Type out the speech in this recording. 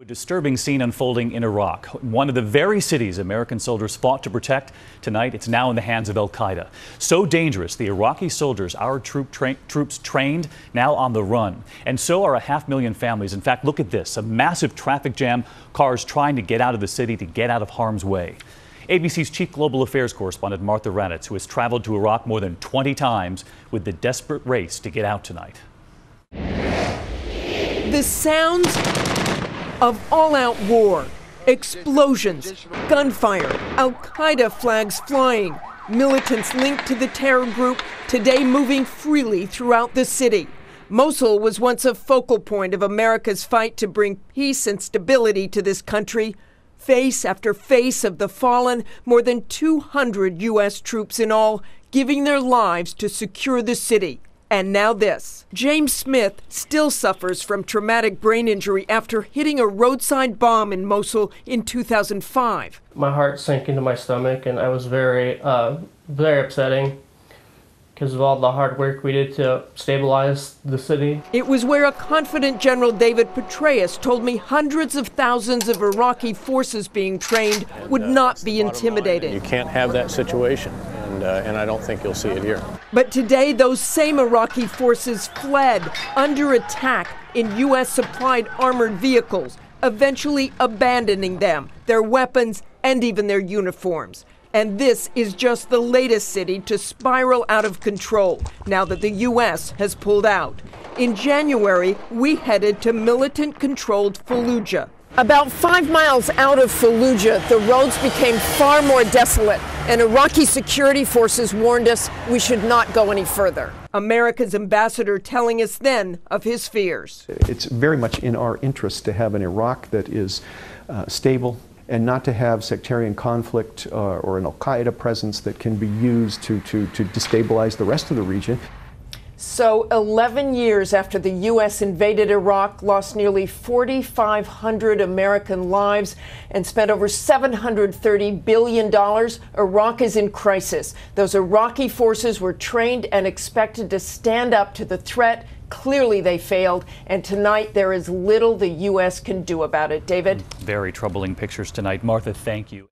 A disturbing scene unfolding in Iraq, one of the very cities American soldiers fought to protect. Tonight, it's now in the hands of Al-Qaeda. So dangerous, the Iraqi soldiers our troops trained, now on the run. And so are 500,000 families. In fact, look at this, a massive traffic jam, cars trying to get out of the city, to get out of harm's way. ABC's chief global affairs correspondent Martha Raddatz, who has traveled to Iraq more than 20 times with the desperate race to get out tonight. The sounds of all-out war, explosions, gunfire, Al-Qaeda flags flying, militants linked to the terror group today moving freely throughout the city. Mosul was once a focal point of America's fight to bring peace and stability to this country. Face after face of the fallen, more than 200 U.S. troops in all, giving their lives to secure the city. And now this. James Smith still suffers from traumatic brain injury after hitting a roadside bomb in Mosul in 2005. My heart sank into my stomach, and I was very upsetting because of all the hard work we did to stabilize the city. It was where a confident General David Petraeus told me hundreds of thousands of Iraqi forces being trained would not be intimidated. You can't have that situation, and I don't think you'll see it here. But today, those same Iraqi forces fled under attack in U.S.-supplied armored vehicles, eventually abandoning them, their weapons, and even their uniforms. And this is just the latest city to spiral out of control now that the U.S. has pulled out. In January, we headed to militant-controlled Fallujah. About 5 miles out of Fallujah, the roads became far more desolate, and Iraqi security forces warned us we should not go any further. America's ambassador telling us then of his fears. It's very much in our interest to have an Iraq that is stable, and not to have sectarian conflict or an Al-Qaeda presence that can be used to destabilize the rest of the region. So 11 years after the U.S. invaded Iraq, lost nearly 4,500 American lives, and spent over $730 billion, Iraq is in crisis. Those Iraqi forces were trained and expected to stand up to the threat. Clearly they failed, and tonight there is little the U.S. can do about it. David? Very troubling pictures tonight. Martha, thank you.